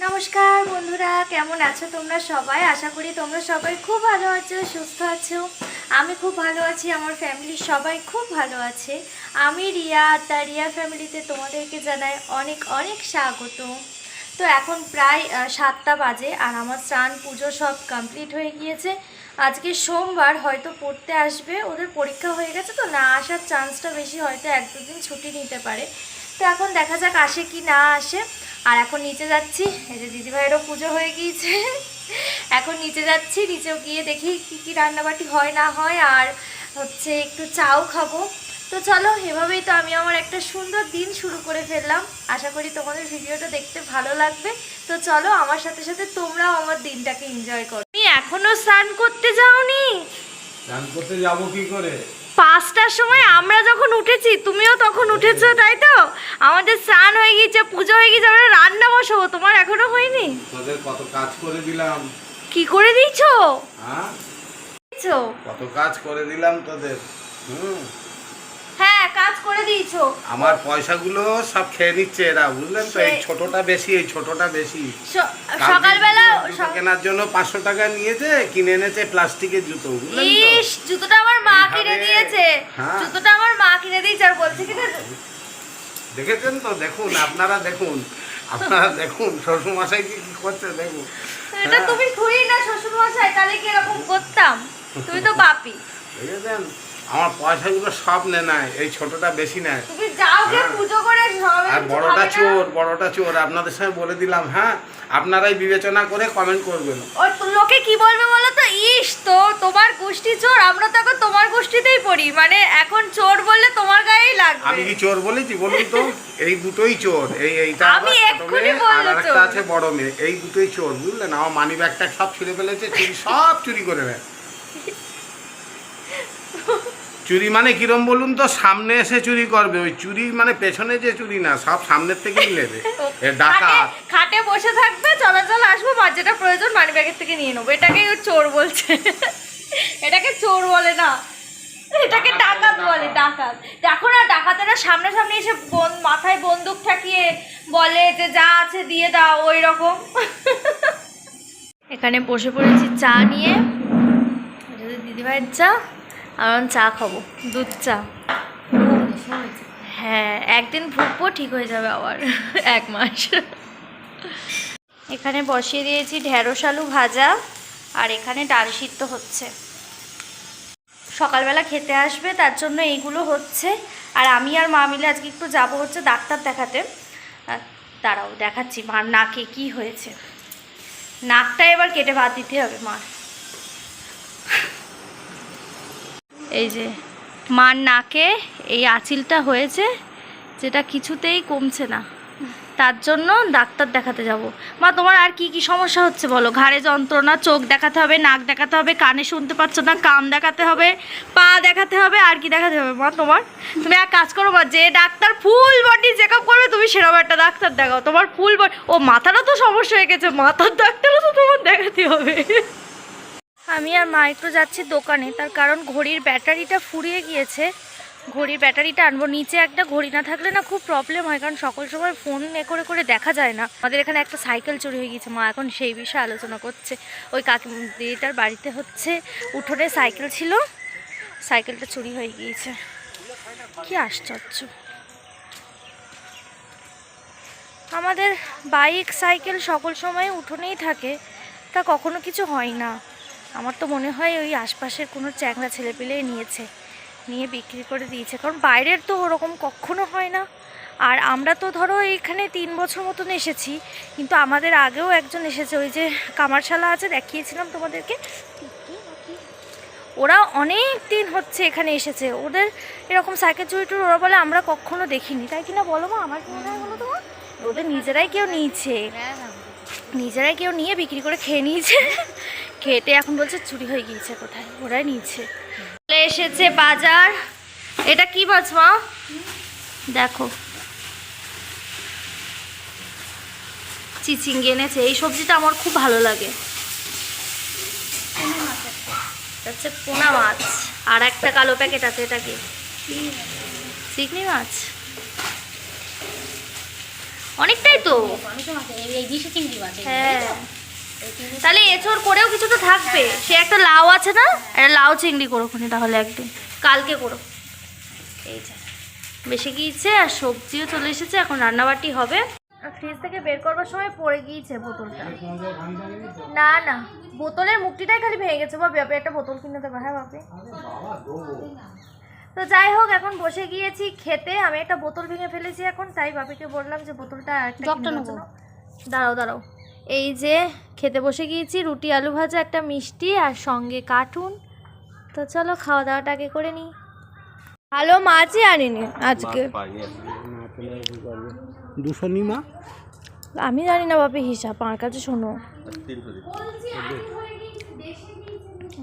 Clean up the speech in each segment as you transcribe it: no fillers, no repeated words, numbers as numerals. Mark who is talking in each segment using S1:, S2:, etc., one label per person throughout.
S1: নমস্কার বন্ধুরা, কেমন আছো তোমরা সবাই? আশা করি তোমরা সবাই খুব ভালো আছো, সুস্থ আছো। আমি খুব ভালো আছি, আমার ফ্যামিলির সবাই খুব ভালো আছে। আমি রিয়া, তার রিয়া ফ্যামিলিতে তোমাদেরকে জানাই অনেক অনেক স্বাগত। তো এখন প্রায় 7টা বাজে আর আমার স্নান পুজো সব কমপ্লিট হয়ে গিয়েছে। আজকে সোমবার, হয়তো পড়তে আসবে, ওদের পরীক্ষা হয়ে গেছে তো না আসার চান্সটা বেশি, হয়তো 1-2 দিন ছুটি নিতে পারে। তো এখন দেখা যাক আসে কি না আসে। আর এখন নিচে যাচ্ছি, এই যে দিদিভাইয়েরও পুজো হয়ে গিয়েছে। এখন নিচে যাচ্ছি, নিচেও গিয়ে দেখি কী কী রান্নাবাটি হয় না হয়, আর হচ্ছে একটু চাও খাবো। তো চলো, এভাবেই তো আমি আমার একটা সুন্দর দিন শুরু করে ফেললাম। আশা করি তোমাদের ভিডিওটা দেখতে ভালো লাগবে। তো চলো, আমার সাথে সাথে তোমরাও আমার দিনটাকে এনজয় করো। তুমি এখনো স্নান করতে যাওনি?
S2: স্নান করতে যাবো কি করে?
S1: 5টার সময় আমরা যখন উঠেছি তুমিও তখন উঠেছো, তাই তো? আমাদের স্নান হয়ে গিয়েছে, পুজো হয়ে গিয়েছে, আমরা রান্না বসাবো। তোমার এখনো হয়নি?
S2: তোদের কত কাজ করে দিলাম।
S1: কি করে দিয়েছো?
S2: হ্যাঁ, কত কাজ করে দিলাম তোদের।
S1: হ্যাঁ, কাজ করে দিয়েছো।
S2: আমার পয়সাগুলো সব খেয়ে নিচ্ছে এরা, বুঝলেন তো? এই ছোটটা বেশি, এই ছোটটা বেশি।
S1: সকালবেলা
S2: জুতো কেনার জন্য 500 টাকা নিয়েছে, কিনে এনেছে প্লাস্টিকের জুতো, বুঝলেন তো?
S1: ইস, জুতোটা আমার মা কিনে দিয়েছে। জুতোটা আমার মা কিনে দিয়েছে, আর বলছে কি না,
S2: দেখেছেন তো? দেখুন, আপনারা দেখুন, আপনারা দেখুন শ্বশুর মশাই কি করছে দেখুন।
S1: এটা তুমি থুই না শ্বশুর মশাই, তাহলে কি এরকম করতাম? তুমি তো বাপি।
S2: দেখেছেন, আমার পয়সাগুলো সব নেয়, এই ছোটটা বেশি নেয়।
S1: তুমি যাও গে পুজো করে সব।
S2: আর বড়টা চোর, বড়টা চোর, আপনাদের সঙ্গে বলে দিলাম। হ্যাঁ, আপনারাই বিবেচনা করে কমেন্ট করবেন।
S1: ওই লোকে কি বলবে বলো তো? ইস, তো তোমার গোষ্ঠী চোর, আমরা তো এখন তোমার গোষ্ঠীতেই পড়ি, মানে এখন চোর বললে তোমার গায়েই লাগবে।
S2: আমি কি চোর বলেছি বলুন তো? এই দুটোই চোর। এইটা
S1: আমি এক্ষুনি বললো
S2: আর একটা আছে বড় মেয়ে, এই দুটোই চোর, বুঝলেন? আমার মানি ব্যাগটা সব ছিঁড়ে ফেলেছে, চুরি সব চুরি করে নেয়। চুরি মানে কিরম বলুন তো? সামনে এসে চুরি করবে, ওই চুরি মানে পেছনে যে চুরি না, সব সামনের থেকেই নেবে। ডাকাত
S1: খাটে বসে থাকবে, চলাচল আসবো, মার যেটা প্রয়োজন মানি ব্যাগের থেকে নিয়ে নেবো, এটাকে চোর বলছে। এটাকে চোর বলে না, এটাকে ডাকাত বলে। ডাকাত দেখো না, ডাকাতেরা সামনাসামনি এসে মাথায় বন্দুক ঠাকিয়ে বলে যে যা আছে দিয়ে দাও, ওই রকম। এখানে বসে পড়েছি চা নিয়ে, দিদিভাইয়ের চা, আর চা খাবো, দুধ চা। হ্যাঁ, একদিন ভুগবো, ঠিক হয়ে যাবে আবার 1 মাস। এখানে বসিয়ে দিয়েছি ঢেঁড়স আলু ভাজা, আর এখানে ডাল সিদ্ধ হচ্ছে। সকালবেলা খেতে আসবে, তার জন্য এইগুলো হচ্ছে। আর আমি আর মা মিলে আজকে একটু যাবো হচ্ছে ডাক্তার দেখাতে। দাঁড়াও দেখাচ্ছি মার নাকে কি হয়েছে। নাকটা এবার কেটে বাদ দিতে হবে মার। এই যে মার নাকে এই আঁচিলটা হয়েছে, যেটা কিছুতেই কমছে না, তার জন্য ডাক্তার দেখাতে যাব। মা, তোমার আর কি কি সমস্যা হচ্ছে বলো? ঘাড়ে যন্ত্রণা, চোখ দেখাতে হবে, নাক দেখাতে হবে, কানে শুনতে পাচ্ছ না, কান দেখাতে হবে, পা দেখাতে হবে, আর কি দেখাতে হবে মা তোমার? তুমি এক কাজ করো মা, যে doctor full body check up করবে তুমি সেরকম একটা ডাক্তার দেখাও। তোমার ফুল বডি, ও মাথারও তো সমস্যা হয়ে গেছে, মাথার ডাক্তারও তো তোমার দেখাতে হবে। আমি আর মা একটু যাচ্ছি দোকানে, তার কারণ ঘড়ির ব্যাটারিটা ফুরিয়ে গিয়েছে। ঘড়ির ব্যাটারিটা আনবো। নিচে একটা ঘড়ি না থাকলে না খুব প্রবলেম হয়, কারণ সকল সময় ফোন করে করে দেখা যায় না। আমাদের এখানে একটা সাইকেল চুরি হয়ে গিয়েছে, মা এখন সেই বিষয়ে আলোচনা করছে। ওই দিদিটার বাড়িতে হচ্ছে উঠোনে সাইকেল ছিল, সাইকেলটা চুরি হয়ে গিয়েছে। কি আশ্চর্য, আমাদের বাইক সাইকেল সকল সময় উঠোনেই থাকে, তা কখনো কিছু হয় না। আমার তো মনে হয় ওই আশপাশের কোনো চ্যাংড়া ছেলেপিলে নিয়ে বিক্রি করে দিয়েছে, কারণ বাইরের তো ওরকম কখনো হয় না। আর আমরা তো ধরো এইখানে 3 বছর মতন এসেছি, কিন্তু আমাদের আগেও একজন এসেছে, ওই যে কামারশালা আছে, দেখিয়েছিলাম তোমাদেরকে, ওরা অনেক দিন হচ্ছে এখানে এসেছে। ওদের এরকম সাইকেল চুরি টুরি ওরা বলে আমরা কখনো দেখিনি, তাই কিনা বলো মা? আমার কি মনে হয় বলো তোমার? ওদের নিজেরাই কেউ নিয়ে বিক্রি করে খেয়ে নিয়েছে। খেতে এখন বলছে চুরি হয়ে গিয়েছে, কোথায় ওরাই নিয়েছে। চলে এসেছে বাজার। এটা কি মাছ মা? দেখো, চিচিঙ্গি এনেছে। এই সবজিটা আমার খুব ভালো লাগে। হচ্ছে পোনা মাছ, আর একটা কালো প্যাকেট আছে, এটা কি চিংড়ি মাছ? অনেকটাই তো।
S3: অনেক মাছ এই দিশে চিংড়ি মাছ
S1: হ্যাঁ, তাহলে এঁচোড় করেও কিছু তো থাকবে। সে একটা লাউ আছে না, একটা লাউ চিংড়ি করো খুনি তাহলে একদিন, কালকে করো। এই যে বেশি গিয়েছে আর সবজিও চলে এসেছে, এখন রান্নাবাটি হবে। ফ্রিজ থেকে বের করবার সময় পড়ে গিয়েছে বোতলটা। না না, বোতলের মুক্তিটাই খালি ভেঙে গেছে। বাপি বাপি একটা বোতল কিনে দেবো। হ্যাঁ বাপি। তো যাই হোক, এখন বসে গিয়েছি খেতে। আমি একটা বোতল ভেঙে ফেলেছি এখন, তাই বাপিকে বললাম যে বোতলটা একটা কিনে দেওয়ার জন্য। দাঁড়াও দাঁড়াও, এই যে খেতে বসে গিয়েছি, রুটি আলু ভাজা, একটা মিষ্টি আর সঙ্গে কার্টুন। তো চলো খাওয়া দাওয়াটা আগে করে নিই। ভালো মাছই আনিনি আজকে।
S2: 200 নি মা?
S1: আমি জানি না বাপি হিসাব, আমার কাছে শোনো।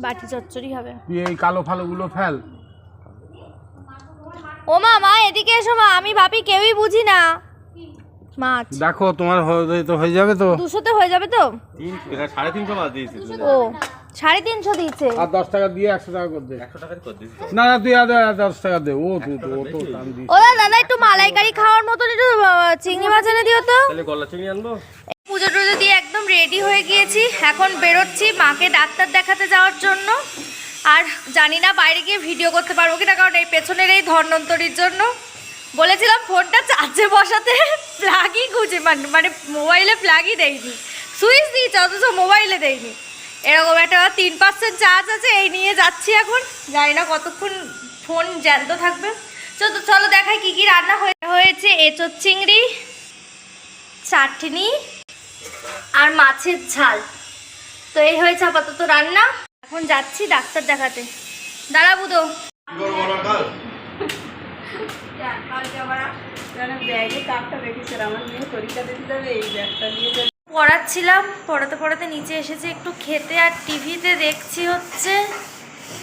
S1: বাটি চচ্চড়ি হবে।
S2: তুই এই কালো ফালোগুলো ফেল।
S1: ও মা, মা এদিকে এসো মা, আমি বাপি কেউই বুঝি না মাছ।
S2: দেখো তোমার তো হয়ে যাবে তো।
S1: 200-তে হয়ে যাবে তো?
S4: 350 মাছ দিয়েছি।
S1: ও 350 দিয়েছে।
S2: আর 10 টাকা দিয়ে 100 টাকা করে দে।
S4: 100 টাকা করে দিয়েছি।
S2: না না, তুই আর 10 টাকা দে। ও তো দাম দিস।
S1: ও দাদা, একটু মালাইকারি খাওয়ার মতন একটু চিংড়ি মাছ এনে দিও তো।
S4: তাহলে গলা চিংড়ি আনবো।
S1: পুজো টুজো দিয়ে একদম রেডি হয়ে গিয়েছি, এখন বেরোচ্ছি মাকে ডাক্তার দেখাতে যাওয়ার জন্য। আর জানি না বাইরে গিয়ে ভিডিও করতে পারবো কিনা, কারণ এই পেছনের এই ধন্বন্তরীর জন্য বলেছিলাম ফোনটা চার্জে বসাতে, প্লাগই খুঁজে মানে মোবাইলে প্লাগই দেয়নি, সুইচ দিয়েছে অথচ মোবাইলে দেয়নি। এরকম একটা 3% চার্জ আছে, এই নিয়ে যাচ্ছি এখন। জানি না কতক্ষণ ফোন জ্যান্ত থাকবে। চলো দেখাই কি কি রান্না হয়েছে। এঁচোড় চিংড়ি, চাটনি আর মাছের ঝাল। তো এই হয়েছে আপাতত রান্না। এখন যাচ্ছি ডাক্তার দেখাতে। দাঁড়া বুধো, পড়াচ্ছিলাম, পড়াতে পড়াতে নিচে এসেছি একটু খেতে, আর টিভিতে দেখছি হচ্ছে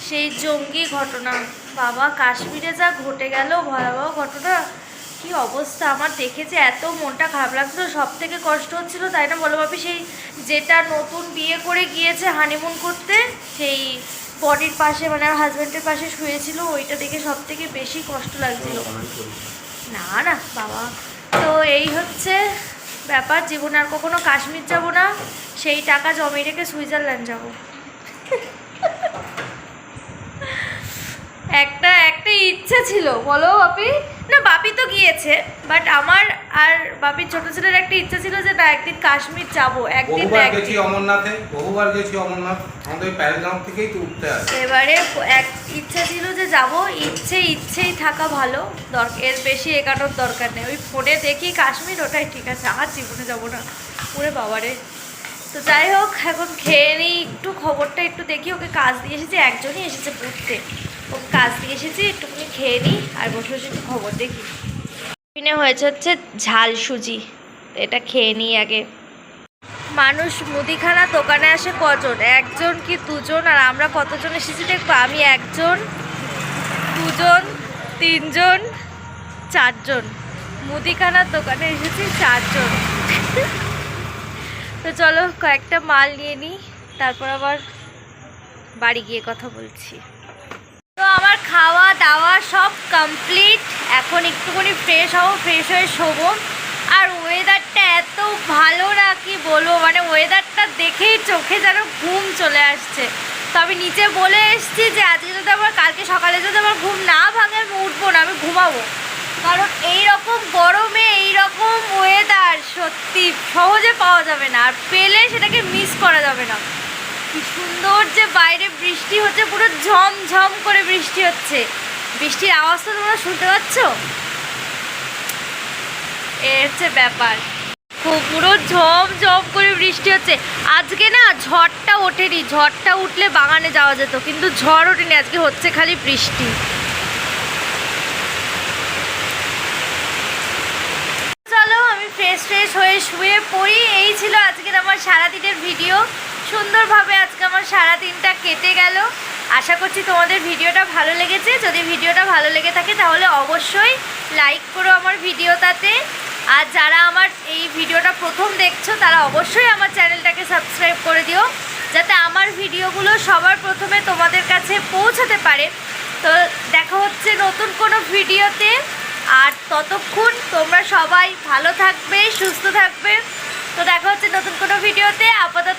S1: সেই জঙ্গি ঘটনা। বাবা, কাশ্মীরে যা ঘটে গেল, ভয়াবহ ঘটনা। কি অবস্থা আমার, দেখেছে এত মনটা খারাপ লাগছিল, সব থেকে কষ্ট হচ্ছিল, তাই না বলো বাপি? সেই যেটা নতুন বিয়ে করে গিয়েছে হানিমুন করতে, সেই বডির পাশে মানে আমার হাজব্যান্ডের পাশে শুয়েছিল, ওইটা দেখে সব থেকে বেশি কষ্ট লাগছিল। না না বাবা, তো এই হচ্ছে ব্যাপার। জীবনে আর কখনো কাশ্মীর যাব না, সেই টাকা জমিয়ে রেখে সুইজারল্যান্ড যাব। একটা ইচ্ছে ছিল, বলো বাপি? না বাপি তো গিয়েছে, বাট আমার আর বাপির ছোট ছেলের একটা ইচ্ছা ছিল যে না, একদিন কাশ্মীর যাব। একদিন
S2: গেছি অমরনাথে, বহুবার গেছি অমরনাথ, আমাদের প্যারেগ্রাম থেকেই তো উঠতে আসে।
S1: এবারে এক ইচ্ছা ছিল যে যাব, ইচ্ছেই থাকা ভালো, এর বেশি একানোর দরকার নেই। ওই ফোনে দেখি কাশ্মীর, ওটাই ঠিক আছে, আর জীবনে যাব না। ওরে বাবারে। তো যাই হোক, এখন খেয়ে নিই একটু, খবরটা একটু দেখি। ওকে কাজ দিয়ে এসেছি, একজনই এসেছে পড়তে, ওকে কাজ দিয়ে এসেছি, একটুখানি খেয়ে নিই আর বসে বসে একটু খবর দেখি। টিফিনে হয়েছে হচ্ছে ঝাল সুজি, তো এটা খেয়ে নিই আগে। মানুষ মুদিখানা দোকানে আসে কজন? একজন কি দুজন? আর আমরা কতজন এসেছি দেখবো? আমি একজন, দুজন, তিনজন, চারজন। মুদিখানার দোকানে এসেছি 4 জন। তো চলো কয়েকটা মাল নিয়ে নিই, তারপর আবার বাড়ি গিয়ে কথা বলছি। তো আমার খাওয়া দাওয়া সব কমপ্লিট, এখন একটুখানি ফ্রেশ হবো, ফ্রেশ হয়ে শোবো। আর ওয়েদারটা এত ভালো না কি বলবো, মানে ওয়েদারটা দেখেই চোখে যেন ঘুম চলে আসছে। তো আমি নিচে বলে এসেছি যে আজকে যদি আমার, কালকে সকালে যদি আমার ঘুম না ভাঙে আমি উঠবো না, আমি ঘুমাবো। কারণ এই রকম গরমে এই রকম ওয়েদার সত্যি সহজে পাওয়া যাবে না, আর পেলে সেটাকে মিস করা যাবে না। কি সুন্দর যে বাইরে বৃষ্টি হচ্ছে, পুরো ঝমঝম করে বৃষ্টি হচ্ছে। বৃষ্টির আওয়াজটা তোমরা শুনতে পাচ্ছ? এর হচ্ছে ব্যাপার, খুব পুরো ঝমঝম করে বৃষ্টি হচ্ছে। আজকে না ঝড়টা ওঠেনি, ঝড়টা উঠলে বাগানে যাওয়া যেত, কিন্তু ঝড় ওঠেনি, আজকে হচ্ছে খালি বৃষ্টি। চলো আমি ফ্রেশ হয়ে শুয়ে পড়ি। এই ছিল আজকের আমার সারাদিনের ভিডিও। সুন্দরভাবে আজকে আমার সারাদিনটা কেটে গেল। আশা করছি তোমাদের ভিডিওটা ভালো লেগেছে। যদি ভিডিওটা ভালো লেগে থাকে তাহলে অবশ্যই লাইক করো আমার ভিডিওটাতে। আর যারা আমার এই ভিডিওটা প্রথম দেখছো তারা অবশ্যই আমার চ্যানেলটাকে সাবস্ক্রাইব করে দিও, যাতে আমার ভিডিওগুলো সবার প্রথমে তোমাদের কাছে পৌঁছাতে পারে। তো দেখা হচ্ছে নতুন কোনো ভিডিওতে। আর ততক্ষণ তোমরা সবাই ভালো থাকবে, সুস্থ থাকবে। তো দেখা হচ্ছে নতুন কোনো ভিডিওতে। আপাতত